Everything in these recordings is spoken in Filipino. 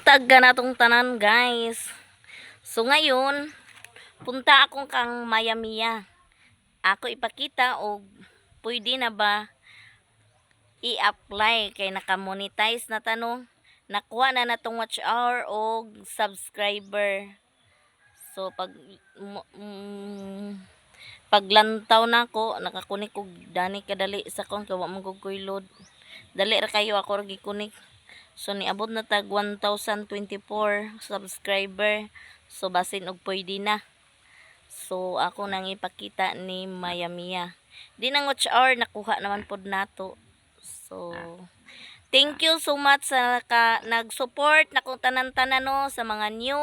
Tagga na tong tanan guys. So ngayon, punta akong kang Mayamiya. Ako ipakita og pwede na ba i-apply kay naka-monetize na tanong. Nakuha na natong watch hour og subscriber. So paglantaw na ko, nakakunik og dani kadali sa kong kawa mong load. Dali ra kayo ako ra gikunik. So niabot na tag 1024 subscriber. So basin og pwede na. So ako nang ipakita ni Mayamiya. Di nang watch hour nakuha naman pod nato. So thank you so much sa nag-support na kung tanan-tanan no, sa mga new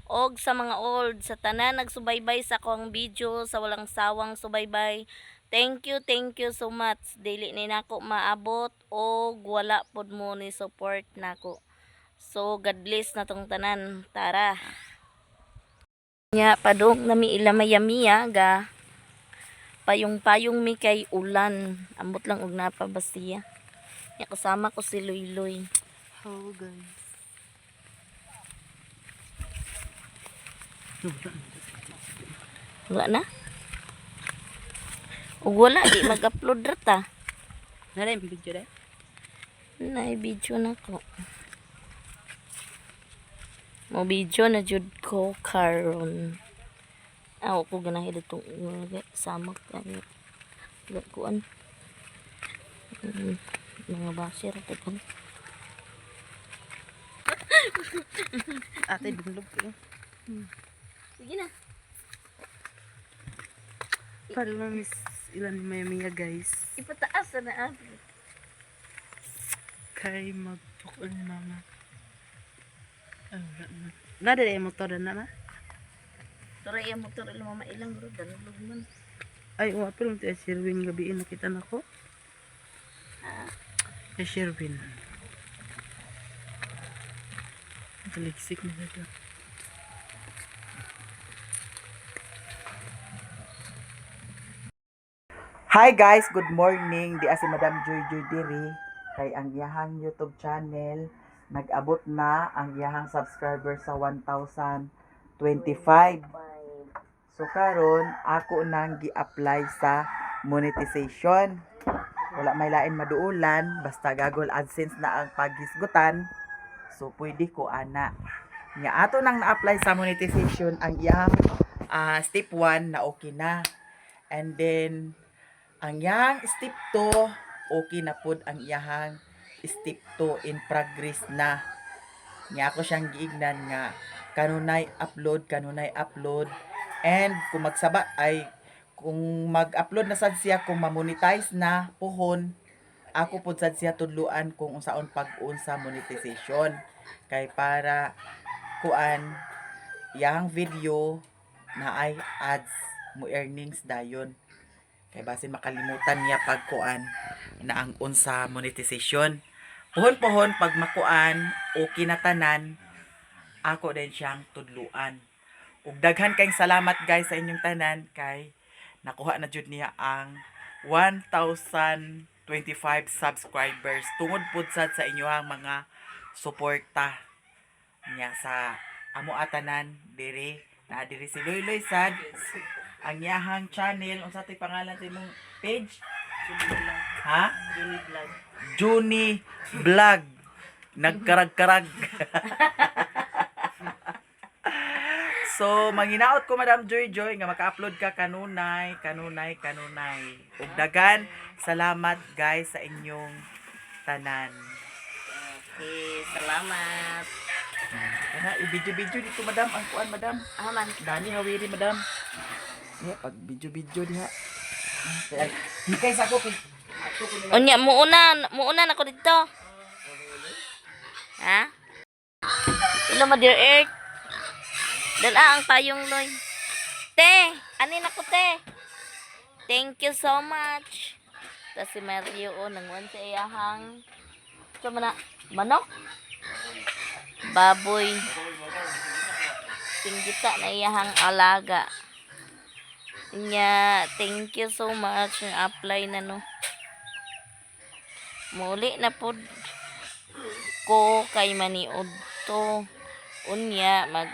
og sa mga old, sa tanan nagsubaybay sa akong video, sa walang sawang subaybay. Thank you so much. Dili ni nako maabot og wala pod mo ni support nako. So God bless na tong tanan. Tara. Nya padung nami ila Mayamiya ga payong-payong mi kay ulan. Ambot lang og napabasiya. Nya kasama ko si Loy. Oh guys. Wala na? Ug wala di mag-upload ra ta. Nara yung video rin? Nay video na ko. Mo video na jud ko karon. Aw ko ganahi ditong samok kay kuan. Mga basir tekan. Ate dunlog ko. Sige na. Para lang miss ilan ni Mayamiya guys. Ipataas na abi. Kay magtukol ni mama. Nada yung motor na na? Tara iya motor ila mama ilang bro danlog man. Ay, pero ti Sherwin gabi nakita nako. Sherwin. Taliksik na dito. Hi guys, good morning. Di si Madam Joy diri kay ang iyahang YouTube channel nag-abot na ang iyahang subscriber sa 1,025. So karon ako nang gi-apply sa monetization. Wala may lain maduulan, basta Google AdSense na ang paghisgutan. So pwede ko ana. Nya ato nang na-apply sa monetization ang iyahang step 1 na okay na. And then ang iyahang step 2, okay na pod ang iyahang step 2 in progress na. Nya ako siyang giignan nga kanunay upload. And kung kung mag-upload na sad siya, kung ma-monetize na pohon, ako pod sad siya tudluan kung unsaon pag-un sa monetization. Kay para kuan iyahang video na ay ads mo earnings dayon. Kay basin makalimutan niya pagkuan na ang unsa monetization. Pohon-pohon pag makuan okay na tanan, ako din siyang tudluan. Ug daghan kayong salamat guys sa inyong tanan kay nakuha na jud niya ang 1,025 subscribers tungod pud sad sa inyong mga suporta niya sa amo atanan diri na diri si Loy sad ang yahang channel unsa tay pangalan sa imong page? Ha? Juni Vlog. Nagkarag-karag. So, manginaot ko Madam Joy nga maka-upload ka kanunay. Ug dagan salamat guys sa inyong tanan. Okay, salamat. I-video dito madam ang kuan madam. Man. Dani hawiri madam. Yeah, pag video diha. Hikay sa ko. Unya muuna ako dito. Ha? Ilo ma dear Earth. Dala ang payong Loy. Te, anin ako te. Thank you so much. Ta si Mario nangwan sa iyahang manok. Baboy. Singgita na iyahang alaga. Nya, thank you so much. Apply na no. Muli na pod ko kay maniod. dito. Unya mag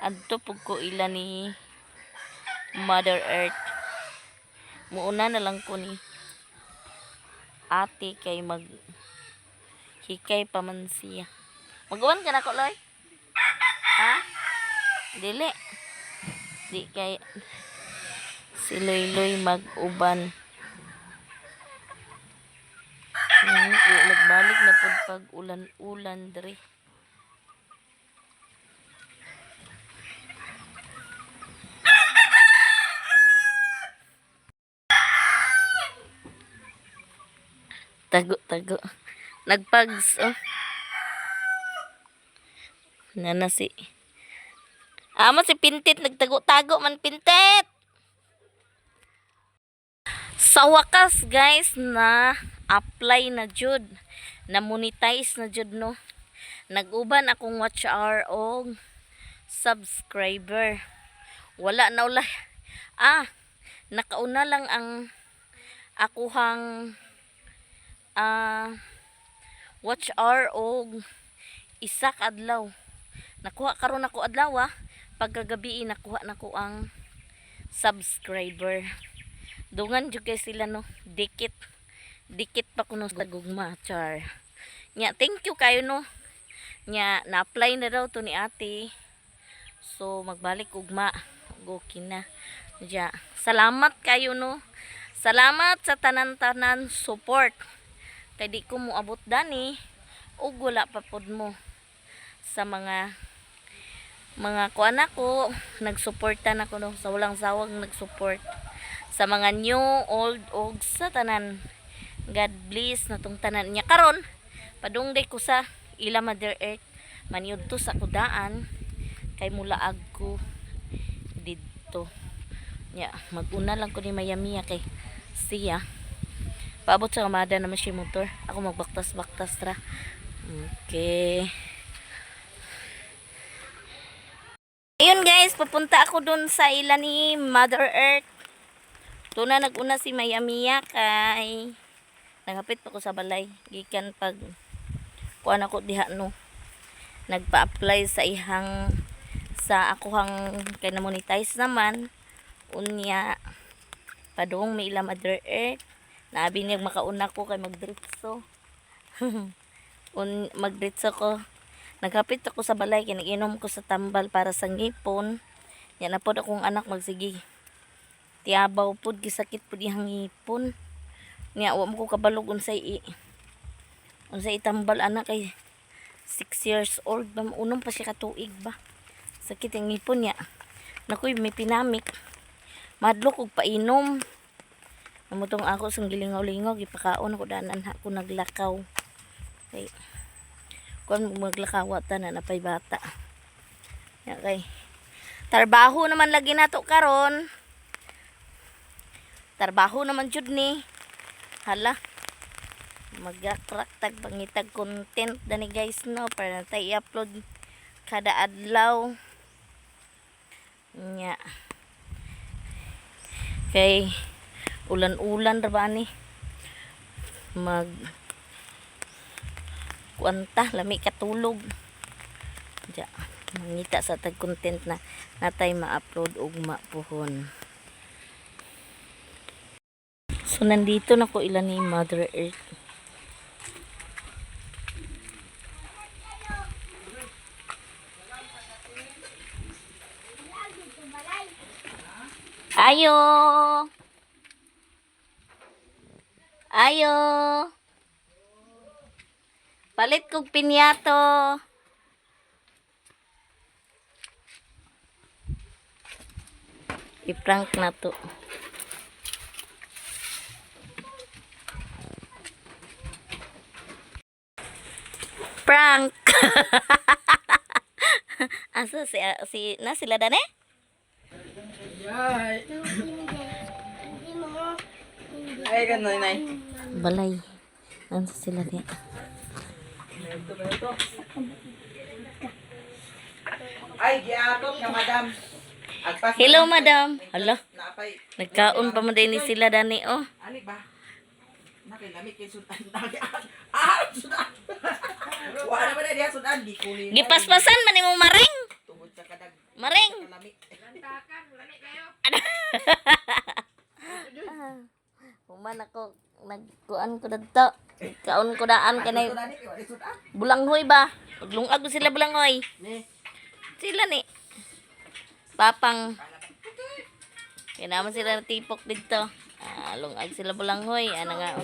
adto pug ko ila ni Mother Earth. Muuna na lang ko ni ate kay mag hikay pa man siya. Magawan ka na ko, Loy? Ha? Dili. Di kay si Loy mag-uban. Nagbalik na pud pag ulan-ulan diri. Tago. Nagpags, oh. Nana si... Amo si Pintit, nagtago-tago man Pintit! Sa wakas, guys, na apply na jud. Na monetize na jud, no? Nag-uban akong watch hour o subscriber. Wala na ulay. Nakauna lang ang akuhang watch hour og isa ka adlaw. Nakuha karon ako adlaw pagkagabi nakuha nako ang subscriber. Dungan jud kay sila no, dikit pa kuno sa gugma char. Nya thank you kayo no. Nya na-apply na daw to ni ate. So magbalik ugma. Okay na. Nya salamat kayo no. Salamat sa tanan-tanan support. Kay di ko mo abot dani ug wala pa pod mo sa mga kuan ako nagsuporta na ko no, sa walang sawag nagsupport sa mga new old og sa tanan. God bless natong tanan niya karon padungday ko sa ila Mother Earth maniud to sa kudaan kay mulaag ko didto nya maguna lang ko ni Mayamiya kay siya paabot sa kamada naman siya motor. Ako magbaktas-baktas ra. Okay. Ayun guys, papunta ako dun sa ila ni Mother Earth. Doon na nag-una si Mayamiya kay naghapit pa ko sa balay. Gikan pag kuan ako diha no. Nagpa-apply sa ihang sa akuhang kay na monetize naman. Unya padung may ila Mother Earth. Naabi niyag makauna ko kay magdiretso. Magdiretso ko. Naghapit ako sa balay kay nag-inom ko sa tambal para sa ngipon. Yan na pod akong anak magsige. Tiabaw pod gisakit pod ihang ngipon. Nya wa mo ko kabalog unsay tambal anak kay 6 years old ba unom pa siya ka tuig ba. Sakit ang ngipon niya. Nakoy may pinamik. Madlok og painom. Namutong ako sang gilingaw-lingaw gipakaon ako danan ako naglakaw. Kay kun maglakawat na napay bata. Ya kay trabaho naman lagi nato karon. Trabaho naman jud ni. Hala. Magakrak pangitag content dani guys no para tay i-upload kada adlaw. Nya. Kay ulan-ulan ra ba ni kuanta lami katulog ja mangita sa tag content na natay ma-upload og mapuhon. So nandito na ko ila ni Mother Earth. Ayo. Palit kog pinyato. I-prank na to. Prank. Asa si na sila dane? Ay kan nay. Balay. Nasa sila niya. Ay giatot nga madam. Hello madam. Hala. Napay. Nagkaon pa mo din ni sila dani oh. Ani ba? Nakilami kay sudan. Wa na ba na diha sudan di kuli. Gipaspasan man imong maring. Tungod sa kadag Maring. kalami. Human ako nagkuan ko dadto. Kaon ko daan kanay Sudan ni wa sudan. bulanghoy ba? Paglungag ko sila bulanghoy. Sila ni. Papang. Kaya naman sila tipok dito. Lungag sila bulanghoy. Ano nga.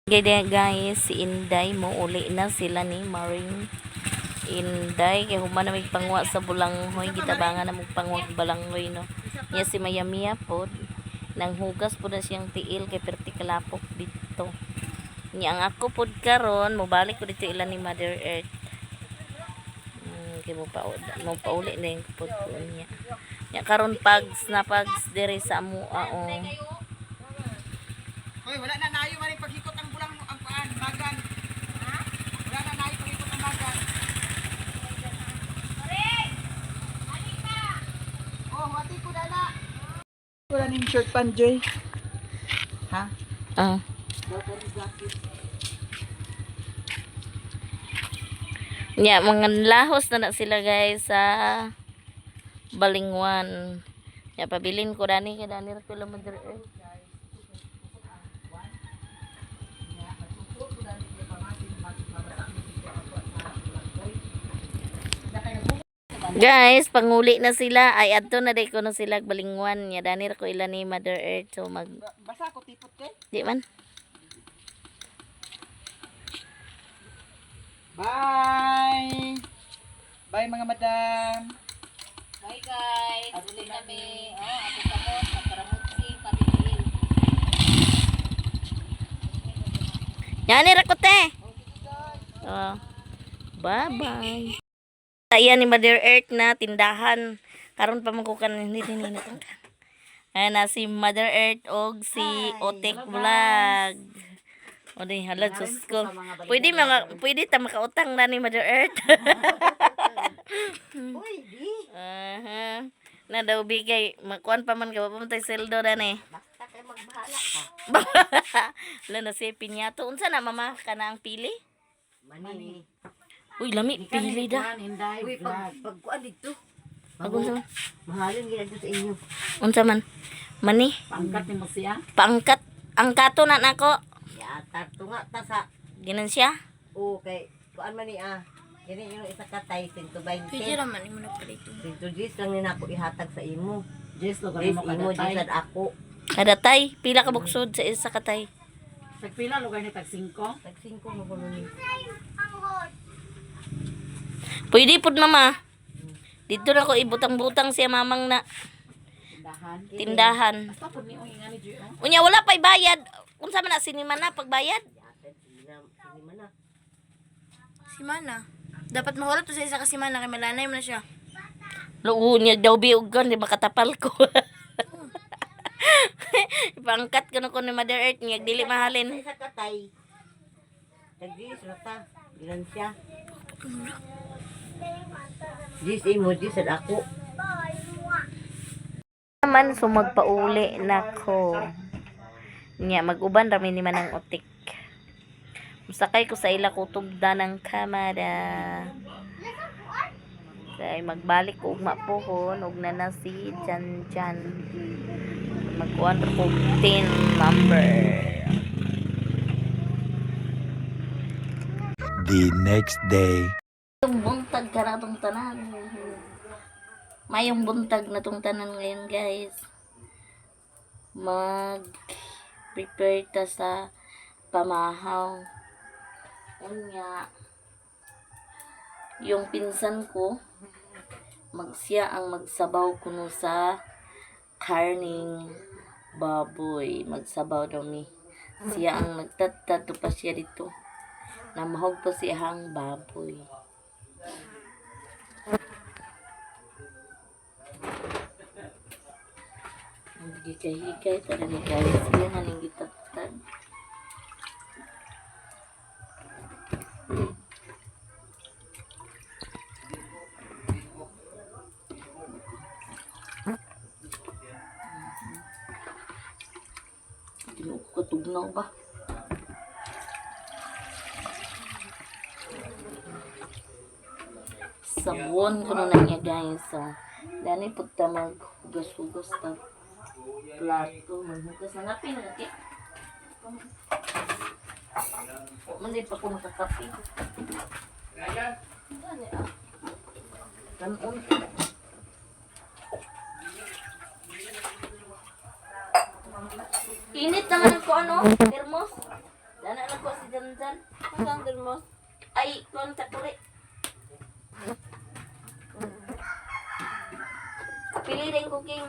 Guys, si Inday mo uli na sila ni Maring. Inday kay human na may pangwa sa bulanghoy, gitabangan na mo pangwa balanghoy no. Niya si Mayamia pod nang hugas po na siyang tiil kay perti kalapok dito. Niya ang ako pod karon mobalik ko dito ilan ni Mother Earth. Kay mo pauli na yung pod ko niya. Niya karon pags dire sa amo Hoy, wala na nayo man paghikot ang bulang ang paan, bagan. Ha? Wala na nayo paghikot ang bagan. Oh, wati ko dala. Wala ning shirt pan, Joy. Ha? Nya mga lahos na sila guys sa Balingwan. Nya pabilin ko dani kay dani ra ko la Mother Earth. Guys, panguli na sila. Ay, adto na day ko na sila Balingwan. Nya dani ra ko ila ni Mother Earth. So Basa ko tipot kay. di man. Bye. Bye mga madam. Bye guys. Uli kami. Ato kamot, pagkaramutsi, pabigil. Yan ni Rakote. Bye-bye. Ayan ni Mother Earth na tindahan. Karon pa magkukan hindi na. Ayan na si Mother Earth og si Otek Vlog. O di halad sa school. Pwede ta makautang na ni Mother Earth. Pwede. Na daw bigay makuan pa man ka papuntay seldo na ni. Basta kay magbahala ka. Wala na si Pinyato. Unsa na mama ka na ang pili? Mani. Uy, lami pili da. Uy, pagkuan dito. Unsa man? Mahalin gid sa inyo. Unsa man? Mani? Pangkat ni mo siya. Paangkat. Ang kato na nako. Ya, tarto nga ta sa Ginan siya? okay. Kuan man ni Dili yung isa ka tay 120. Pwede naman imo na palito. 120 lang ni nako ihatag sa imo. Jess, lo Yes, mo imo kada tay. jisad ako. Kada tay, pila ka buksod sa isa katay. Tagpila lugar ni tag 5. Tag 5 mo kuno ni. Pwede pud mama. Dito na ko ibutang-butang siya mamang na Tindahan. tindahan. Basta pud ni nga ni Jay. Unya wala pa'y bayad. Unsa man na sinima na pagbayad? Sini man na. Simana. Dapat mahulot to sa isa ka simana kay malanay mo na siya. Luo niya daw biugan di makatapal ko. Ipangkat ko na ko ni Mother Earth niya dili mahalin. Isa ka tay. Tag 10 ra ta. Ilan siya? Jis imo jisad ako. Naman sumagpauli nako. Nya maguban rami ni manang otik. Musakay ko sa ila kutugda ng kamera. Kay magbalik ko ugma pohon ug na si Jan Jan. Magkuan ko 10 number. The next day. Yung buntag ka na itong tanan. Mayong buntag na itong tanan ngayon guys. Mag-prepare ta sa pamahaw. Unya, yung pinsan ko, siya ang magsabaw kuno sa karning baboy. Magsabaw daw mi. Siya ang nagtatato pa siya dito. Namahog pa siyang baboy. Higay-higay talaga guys. Siya nga ning gitatag. Katugnaw ba? sabon ko na niya guys. So, dani po ta maghugas-hugas ta plato. Maghugas na nga pinagkit. Mandi pa ko makakapi. Kanon. Init naman ko ano, thermos. Dana na ko si Janjan. Ang thermos. Ay, kon takuri. Pili rin cooking.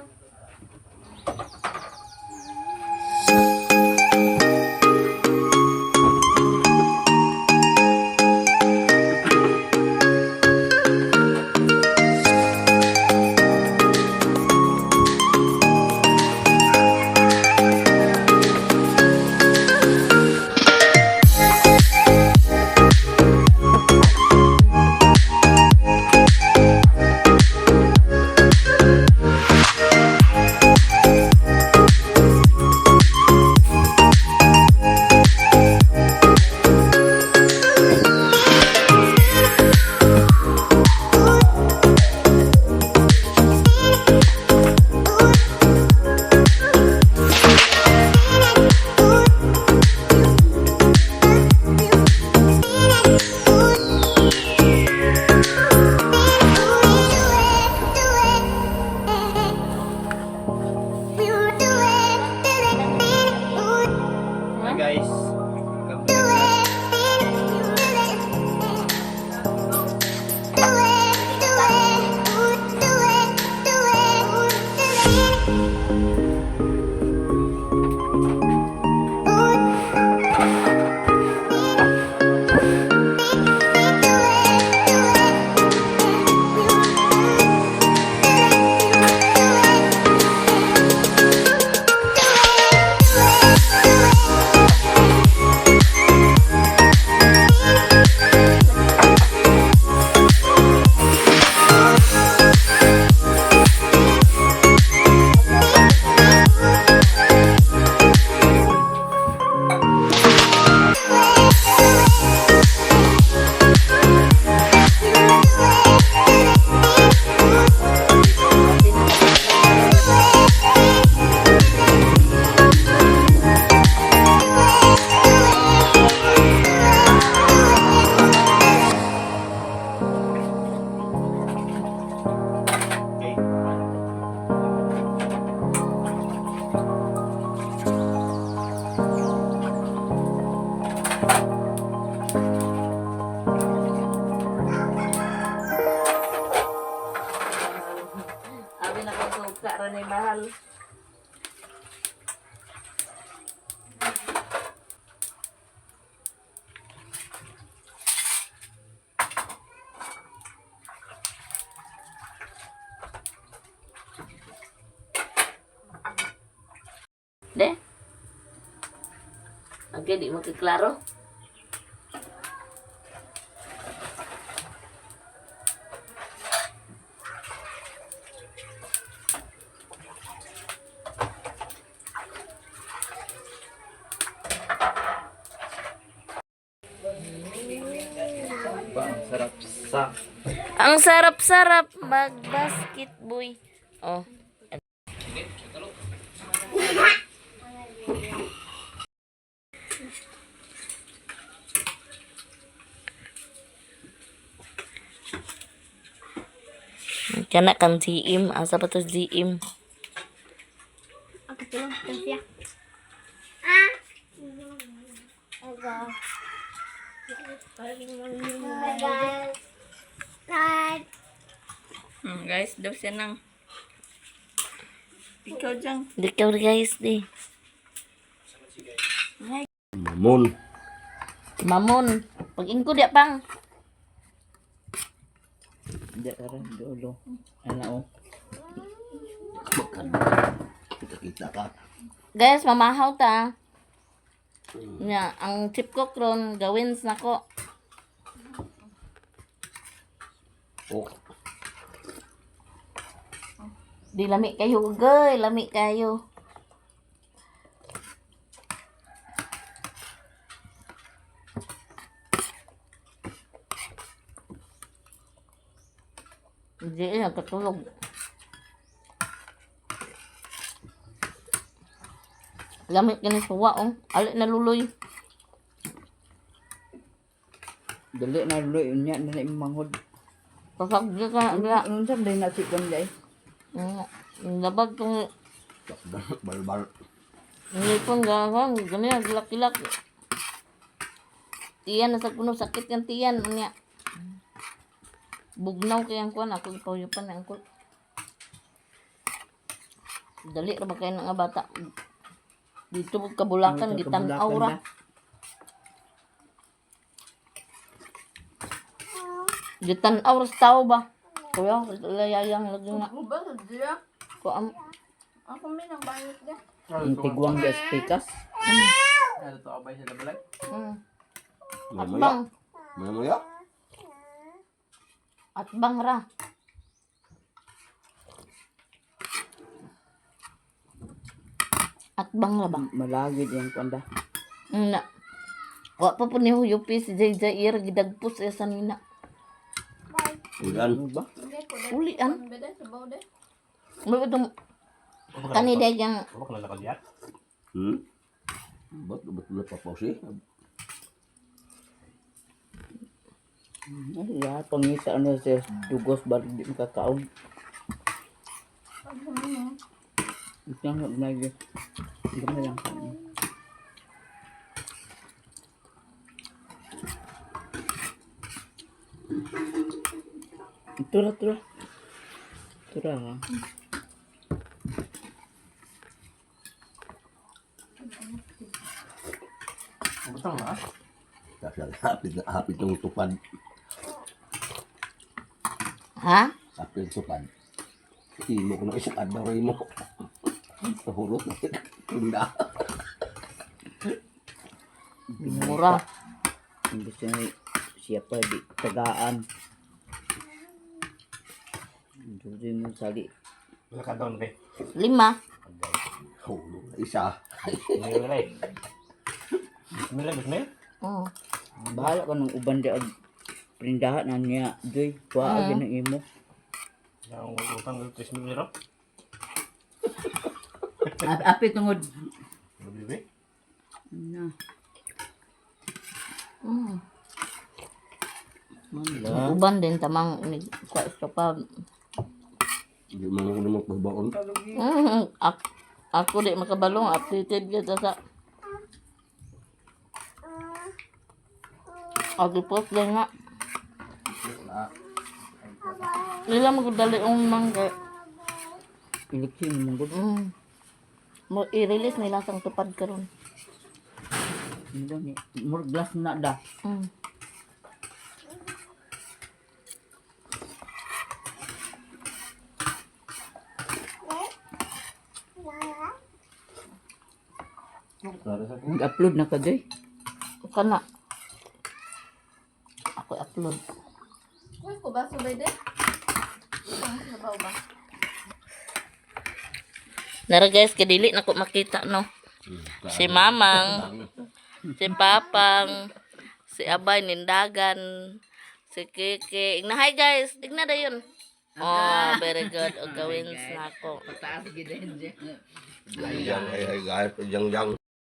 Abi na ko suka ra ni mahal. De? Okay, di mo klaro. Ang sarap-sarap mag-basket boy. Oh. Kana kang GM, asa pa to GM? Ako tulong siya. Guys, daw siya nang Ikaw guys, di. Mamon. Pag-ingko dia pang. Hindi ka rin, dulo. Ano, Kita ka. Guys, mamahaw ta. Nga, ang chip ko kron gawin na ko. Oh. Di lami kayo, gay, lami kayo. Hindi yan, katulog. Lamit ka ni suwa, oh. Alik na luloy. Dali na luloy unya na manghod. Pasagdi ka na. Unsa din na sikon dai? Labag kong Balbal. ngipon gawang. Ganyan, gilak-gilak. Tiyan na sa kuno, sakit yung tiyan. Unya. Bugnaw kayang kuwan. Ako ipawiyupan na angkol. Dali ra ba kayo nga bata? Dito po kabulakan, gitan aura. Gitan aura sa tao ba? Kuya, layayang lagi nga. Ba, diya? Kuam. Ako may nang bayot niya. Tigwang gas pikas. Atbang. Maya. Atbang ra. Atbang ra ba? Malagid yang kanda. Na. Wa pa po ni Huyupi si Jay Jair gidagpos sa sanina. Ulan. Ano ba? Ulian. Beda, sabaw de. Mo itong kanida yang Ba't na papausi? Ya, pangisa ano sa dugos baru di makakaon. Ito nga lagi. Gamay lang kami. Tura. Tura ha. Hapit ng tupad. ha? Hapit ng tupad. Imo ko na isang adlaw rin mo. Nahulot na tunda. Mura. Ang gusto niya siapa di tagaan. Jadi mo sali. 5. Hulot na isa. Oh. Bahala ka ng uban di ag prindahan na niya. Joy, kuha agad ng imo. Api tungod. Na. Wala. Uban din tamang ni kwa sa pa. Hindi man ako naman pagbaon. Ako di makabalong updated kita sa post lang nga. Nila magdali ang mangga. Iliksin mo gud. Mo i-release nila sang tupad karon. Ito ni more glass na da. Nag-upload na ka Joy. Kana. Ako upload. Uy, ko ba subay de? Ang sabaw ba? Nara guys, kadili na ko makita no. Si Mamang, si Papang, si Abay Nindagan, si Kiki. Igna hi guys, igna da yun. Oh, very good. O gawin na ako. Pataas gid din. Yang, ay, guys, yang.